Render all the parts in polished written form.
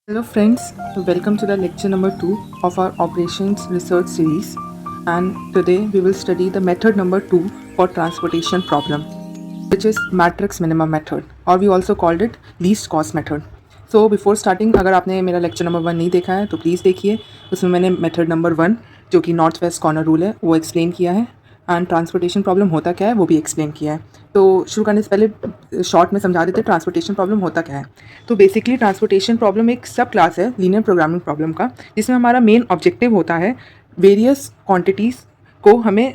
Hello friends, welcome to the lecture number 2 of our operations research series, and today we will study the method number 2 for transportation problem, which is matrix minimum method, or we also called it least cost method. So before starting, अगर आपने मेरा lecture number 1 नहीं देखा है तो please देखिए, उसमें मैंने method number 1 जो कि नॉर्थ वेस्ट कॉर्नर रूल है वो एक्सप्लेन किया है, एंड ट्रांसपोर्टेशन प्रॉब्लम होता क्या है वो भी एक्सप्लेन किया है। तो शुरू करने से पहले शॉर्ट में समझा देते ट्रांसपोर्टेशन प्रॉब्लम होता क्या है। तो बेसिकली ट्रांसपोर्टेशन प्रॉब्लम एक सब क्लास है लीनियर प्रोग्रामिंग प्रॉब्लम का, जिसमें हमारा मेन ऑब्जेक्टिव होता है वेरियस क्वांटिटीज़ को हमें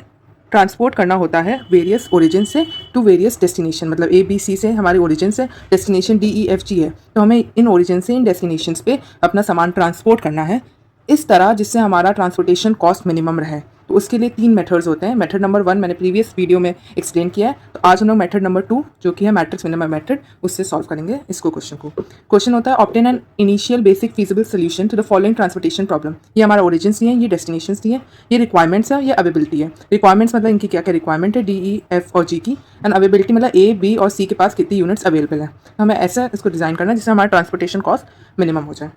ट्रांसपोर्ट करना होता है वेरियस ओरिजिन से टू वेरियस डेस्टिनेशन, मतलब ABC से हमारे ओरिजिन से डेस्टिनेशन DEFG है, तो हमें इन ओरिजिन से इन डेस्टिनेशंस पे अपना सामान ट्रांसपोर्ट करना है इस तरह जिससे हमारा ट्रांसपोर्टेशन कॉस्ट मिनिमम रहे। तो उसके लिए 3 मेथड्स होते हैं। मेथड नंबर 1 मैंने प्रीवियस वीडियो में एक्सप्लेन किया है, तो आज हम लोग मेथड नंबर 2 जो कि है मैट्रिक्स मिनिमम मेथड उससे सॉल्व करेंगे इसको। क्वेश्चन होता है obtain an initial basic feasible solution to the following transportation problem. ये हमारा ओरिजिन्स नहीं है, ये डेस्टिनेशंस नहीं है, ये रिक्वायरमेंट्स है, ये अवेबिलिटी है। रिक्वायरमेंट्स मतलब इनकी क्या क्या रिक्वायरमेंट है, DE F और G की, एंड अवेबिलिटी मतलब A B और C के पास कितनी यूनिट्स अवेलेबल है। हमें ऐसा इसको डिज़ाइन करना है जिससे हमारा ट्रांसपोर्टेशन कॉस्ट मिनिमम हो जाए।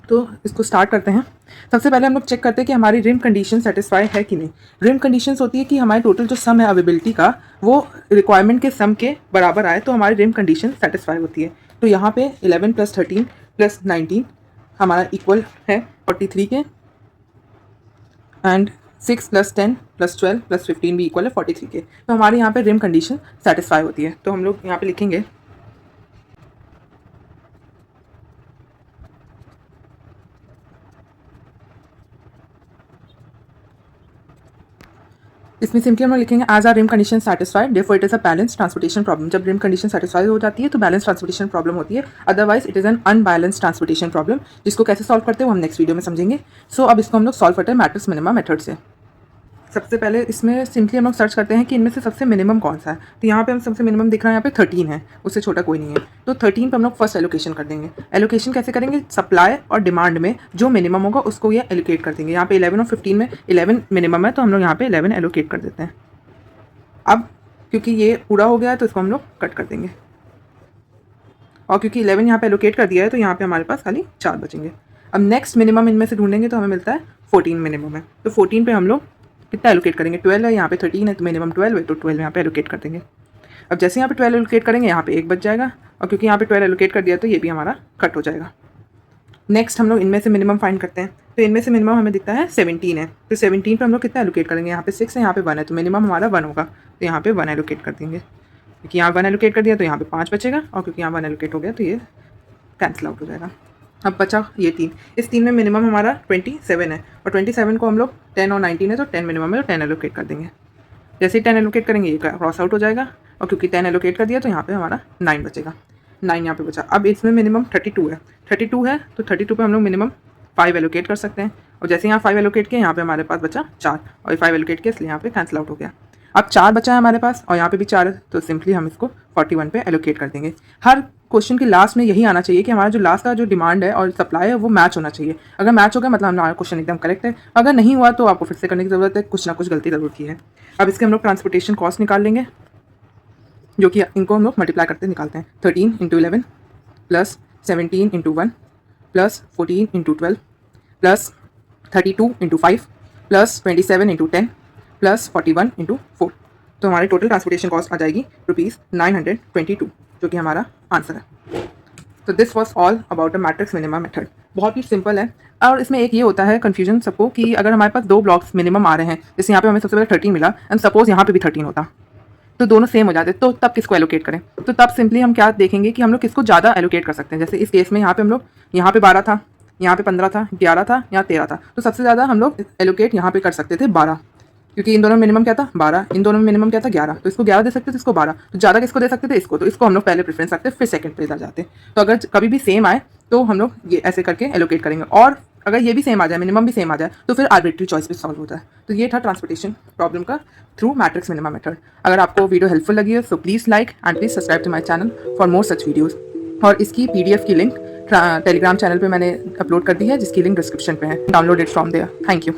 तो इसको स्टार्ट करते हैं। सबसे पहले हम लोग चेक करते हैं कि हमारी रिम कंडीशन सेटिस्फाई है कि नहीं। रिम कंडीशंस होती है कि हमारे टोटल जो सम है अवेबिलिटी का वो रिक्वायरमेंट के सम के बराबर आए तो हमारी रिम कंडीशन सेटिस्फाई होती है। तो यहाँ पे 11 + 13 + 19 हमारा इक्वल है 43 के, एंड 6 + 10 + 12 + 15 भी इक्वल है 43 के। तो हमारे यहाँ पे रिम कंडीशन सेटिस्फाई होती है। तो हम लोग यहाँ पे लिखेंगे इसमें सिंपली हम लोग लिखेंगे as our rim condition satisfied therefore it is a balance transportation problem. जब रिम कंडीशन सेटिस्फाई हो जाती है तो बैलेंस ट्रांसपोर्टेशन प्रॉब्लम होती है, otherwise it is an unbalance transportation problem, जिसको कैसे सॉल्व करते हैं वो हम नेक्स्ट वीडियो में समझेंगे। सो अब इसको हम लोग सॉल्व करते हैं मैट्रिक्स मिनिमम मेथड से। सबसे पहले इसमें सिंपली हम लोग सर्च करते हैं कि इनमें से सबसे मिनिमम कौन सा है। तो यहाँ पे हम सबसे मिनिमम दिख रहा है, यहाँ पे 13 है, उससे छोटा कोई नहीं है। तो 13 पे हम लोग फर्स्ट एलोकेशन कर देंगे। एलोकेशन कैसे करेंगे, सप्लाई और डिमांड में जो मिनिमम होगा उसको ये एलोकेट कर देंगे। यहाँ पे 11 और 15 में 11 मिनिमम है, तो हम लोग यहाँ पे 11 एलोकेट कर देते हैं। अब क्योंकि ये पूरा हो गया है तो इसको हम लोग कट कर देंगे, और क्योंकि 11 यहाँ पे एलोकेट कर दिया है तो यहाँ पे हमारे पास खाली 4 बचेंगे। अब नेक्स्ट मिनिमम इनमें से ढूंढेंगे तो हमें मिलता है 14 मिनिमम है। तो 14 पे हम लोग कितना एलोकेट करेंगे, 12 है, यहाँ पे 13 है, तो मिनिमम 12 है, तो 12 यहाँ पे एलोकेट कर देंगे। अब जैसे यहाँ पे 12 एलोकेट करेंगे यहाँ पे 1 बच जाएगा, और क्योंकि यहाँ पे 12 एलोकेट कर दिया तो ये भी हमारा कट हो जाएगा। नेक्स्ट हम लोग इनमें से मिनिमम फाइंड करते हैं। तो इनमें से मिनिमम हमें दिखता है 17 है, तो 17 पे हम लोग कितना एलोकेट करेंगे, यहाँ पे 6 है, यहाँ पे 1 है, तो मिनिमम हमारा 1 होगा, तो यहाँ पे 1 एलोकेट कर देंगे। क्योंकि यहाँ 1 एलोकेट कर दिया तो यहाँ पे 5 बचेगा, और क्योंकि यहाँ 1 एलोकेट हो गया तो ये कैंसिल आउट हो जाएगा। अब बचा ये 3, इस 3 में मिनिमम हमारा 27 है, और 27 को हम लोग 10 और 19 है तो 10 मिनिमम है, तो 10 एलोकेट कर देंगे। जैसे ही 10 एलोकेट करेंगे ये क्रॉस आउट हो जाएगा, और क्योंकि 10 एलोकेट कर दिया तो यहाँ पे हमारा 9 बचेगा, 9 यहाँ पे बचा। अब इसमें मिनिमम 32 है, 32 है तो 32 पे हम लोग मिनिमम 5 एलोकेट कर सकते हैं, और जैसे यहाँ 5 एलोकेट किया यहाँ पे हमारे पास बचा 4, और ये 5 एलोकेट किया इसलिए यहाँ पे कैंसिल आउट हो गया। अब 4 बचा है हमारे पास, और यहाँ पे भी 4 है, तो सिंपली हम इसको 41 पे एलोकेट कर देंगे। हर क्वेश्चन के लास्ट में यही आना चाहिए कि हमारा जो लास्ट का जो डिमांड है और सप्लाई है वो मैच होना चाहिए। अगर मैच हो गया मतलब हमारा क्वेश्चन एकदम करेक्ट है, अगर नहीं हुआ तो आपको फिर से करने की ज़रूरत है, कुछ ना कुछ गलती ज़रूर की है। अब इसके हम लोग ट्रांसपोर्टेशन कॉस्ट निकाल लेंगे, जो कि इनको हम लोग मल्टीप्लाई करते निकालते हैं। 13 × 11 + 17 × 1 + 14 × 12 + 32 × 5 + 27 × 10 + 41 × 4, तो हमारी टोटल ट्रांसपोर्टेशन कॉस्ट आ जाएगी ₹922, जो कि हमारा आंसर है। तो this was all about the matrix minimum method. बहुत ही सिंपल है, और इसमें एक ये होता है कन्फ्यूजन सबको कि अगर हमारे पास 2 ब्लॉक्स मिनिमम आ रहे हैं, जैसे यहाँ पे हमें सबसे पहले 13 मिला, एंड सपोज यहाँ पे भी 13 होता तो दोनों सेम हो जाते, तो तब किसको एलोकेट करें। तो तब सिंपली हम क्या देखेंगे कि हम लोग किसको ज़्यादा एलोकेट कर सकते हैं। जैसे इस केस में यहाँ पे हम लोग यहाँ पे 12 था, यहाँ पे 15 था, 11 था, यहाँ 13 था, तो सबसे ज़्यादा हम लोग एलोकेट यहाँ पे कर सकते थे 12, क्योंकि इन दोनों में मिनिमम क्या था 12, इन दोनों में मिनिमम क्या था 11, तो इसको 11 दे सकते थे, इसको 12, तो ज़्यादा किसको दे सकते थे, इसको, तो इसको हम लोग पहले प्रेफरेंस रखते फिर सेकंड पे इधर जाते। तो अगर कभी भी सेम आए तो हम लोग ये ऐसे करके एलोकेट करेंगे, और अगर ये भी सेम आ जाए, मिनिमम भी सेम आ जाए, तो फिर आर्बिट्री चॉइस पे सॉल्व होता है। तो ये था ट्रांसपोर्टेशन प्रॉब्लम का थ्रू मैट्रिक्स मिनिमम मेथड। अगर आपको वीडियो हेल्पफुल लगी है so please like and please subscribe to my channel for more such videos. और इसकी PDF की लिंक टेलीग्राम चैनल पे मैंने अपलोड कर दी है, जिसकी लिंक डिस्क्रिप्शन पे है, download it from there. Thank you.